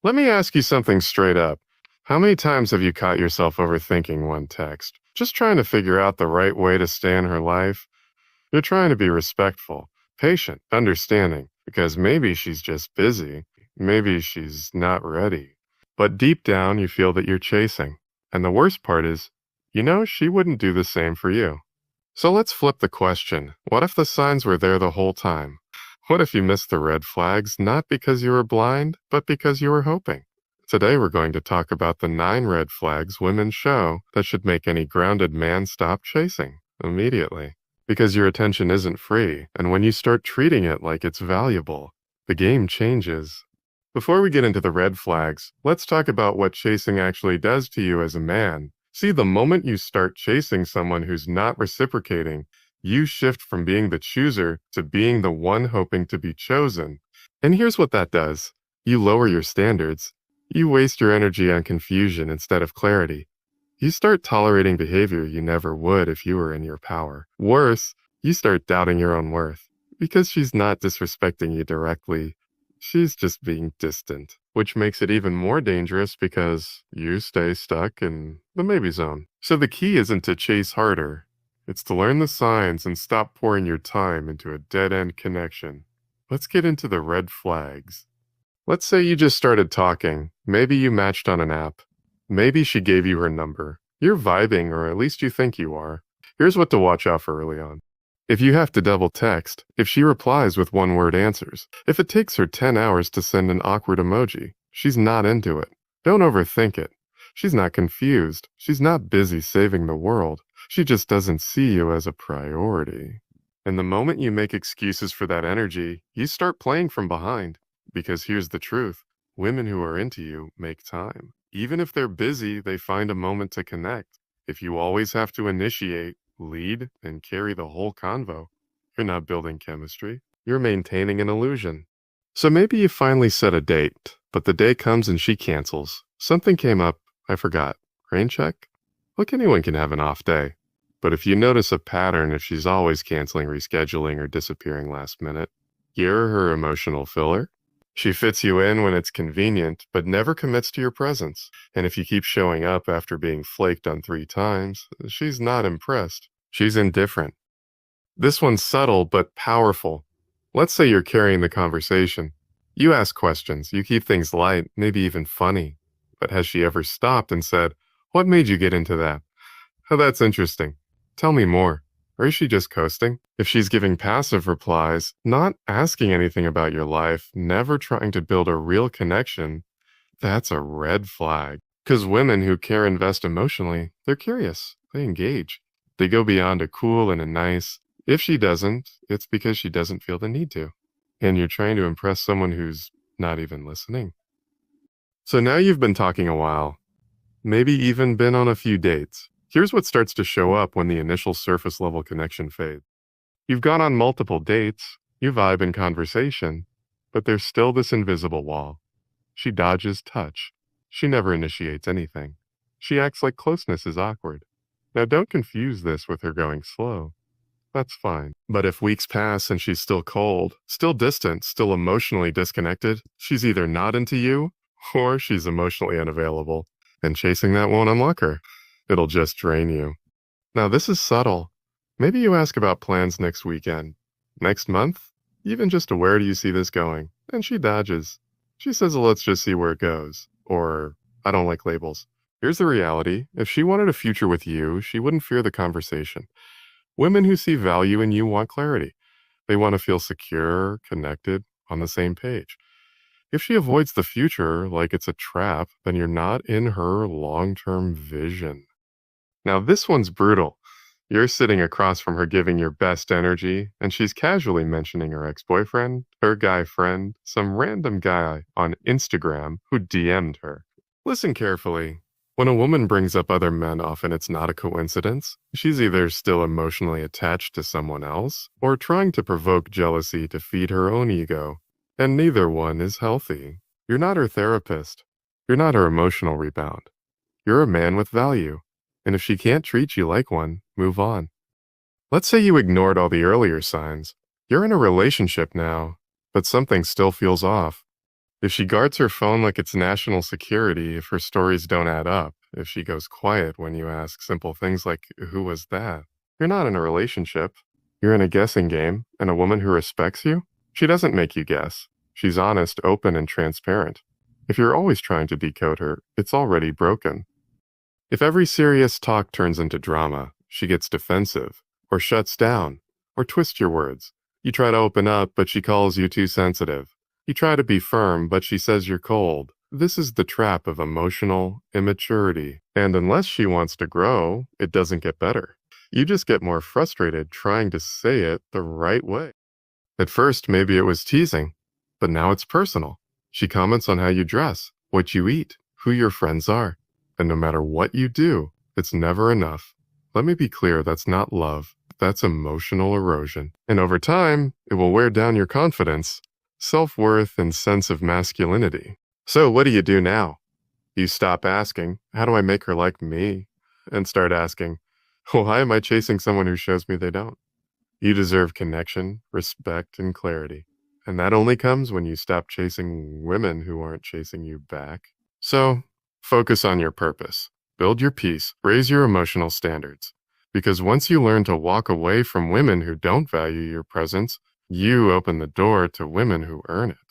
Let me ask you something straight up. How many times have you caught yourself overthinking one text? Just trying to figure out the right way to stay in her life? You're trying to be respectful, patient, understanding, because maybe she's just busy. Maybe she's not ready. But deep down, you feel that you're chasing. And the worst part is, she wouldn't do the same for you. So let's flip the question. What if the signs were there the whole time? What if you missed the red flags, not because you were blind, but because you were hoping? Today we're going to talk about the 9 red flags women show that should make any grounded man stop chasing immediately. Because your attention isn't free, and when you start treating it like it's valuable, the game changes. Before we get into the red flags, let's talk about what chasing actually does to you as a man. See, the moment you start chasing someone who's not reciprocating, you shift from being the chooser to being the one hoping to be chosen. And here's what that does. You lower your standards. You waste your energy on confusion instead of clarity. You start tolerating behavior you never would if you were in your power. Worse, you start doubting your own worth. Because she's not disrespecting you directly, she's just being distant. Which makes it even more dangerous because you stay stuck in the maybe zone. So the key isn't to chase harder. It's to learn the signs and stop pouring your time into a dead-end connection. Let's get into the red flags. Let's say you just started talking. Maybe you matched on an app. Maybe she gave you her number. You're vibing, or at least you think you are. Here's what to watch out for early on. If you have to double text, if she replies with one-word answers, if it takes her 10 hours to send an awkward emoji, she's not into it. Don't overthink it. She's not confused. She's not busy saving the world. She just doesn't see you as a priority. And the moment you make excuses for that energy, you start playing from behind. Because here's the truth. Women who are into you make time. Even if they're busy, they find a moment to connect. If you always have to initiate, lead, and carry the whole convo, you're not building chemistry. You're maintaining an illusion. So maybe you finally set a date, but the day comes and she cancels. Something came up, I forgot. Rain check? Look, anyone can have an off day. But if you notice a pattern, if she's always canceling, rescheduling, or disappearing last minute, you're her emotional filler. She fits you in when it's convenient, but never commits to your presence. And if you keep showing up after being flaked on 3 times, she's not impressed. She's indifferent. This one's subtle but powerful. Let's say you're carrying the conversation. You ask questions, you keep things light, maybe even funny. But has she ever stopped and said, "What made you get into that? Oh, that's interesting. Tell me more." Or is she just coasting? If she's giving passive replies, not asking anything about your life, never trying to build a real connection, that's a red flag. Because women who care invest emotionally, they're curious. They engage. They go beyond a cool and a nice. If she doesn't, it's because she doesn't feel the need to. And you're trying to impress someone who's not even listening. So now you've been talking a while. Maybe even been on a few dates. Here's what starts to show up when the initial surface level connection fades. You've gone on multiple dates, you vibe in conversation, but there's still this invisible wall. She dodges touch. She never initiates anything. She acts like closeness is awkward. Now don't confuse this with her going slow. That's fine. But if weeks pass and she's still cold, still distant, still emotionally disconnected, she's either not into you or she's emotionally unavailable. And chasing that won't unlock her. It'll just drain you. Now this is subtle. Maybe you ask about plans next weekend, next month, even just a where do you see this going? And she dodges. She says, let's just see where it goes. Or, I don't like labels. Here's the reality. If she wanted a future with you, she wouldn't fear the conversation. Women who see value in you want clarity. They want to feel secure, connected, on the same page. If she avoids the future like it's a trap, then you're not in her long-term vision. Now this one's brutal. You're sitting across from her giving your best energy, and she's casually mentioning her ex-boyfriend, her guy friend, some random guy on Instagram who DM'd her. Listen carefully. When a woman brings up other men, often it's not a coincidence. She's either still emotionally attached to someone else, or trying to provoke jealousy to feed her own ego. And neither one is healthy. You're not her therapist. You're not her emotional rebound. You're a man with value. And if she can't treat you like one, move on. Let's say you ignored all the earlier signs. You're in a relationship now, but something still feels off. If she guards her phone like it's national security, if her stories don't add up, if she goes quiet when you ask simple things like, "Who was that?" You're not in a relationship. You're in a guessing game, and a woman who respects you, she doesn't make you guess. She's honest, open, and transparent. If you're always trying to decode her, it's already broken. If every serious talk turns into drama, she gets defensive, or shuts down, or twists your words. You try to open up, but she calls you too sensitive. You try to be firm, but she says you're cold. This is the trap of emotional immaturity. And unless she wants to grow, it doesn't get better. You just get more frustrated trying to say it the right way. At first, maybe it was teasing, but now it's personal. She comments on how you dress, what you eat, who your friends are. And no matter what you do, it's never enough. Let me be clear, that's not love. That's emotional erosion. And over time, it will wear down your confidence, self-worth, and sense of masculinity. So what do you do now? You stop asking, how do I make her like me? And start asking, why am I chasing someone who shows me they don't? You deserve connection, respect, and clarity. And that only comes when you stop chasing women who aren't chasing you back. So, focus on your purpose. Build your peace. Raise your emotional standards. Because once you learn to walk away from women who don't value your presence, you open the door to women who earn it.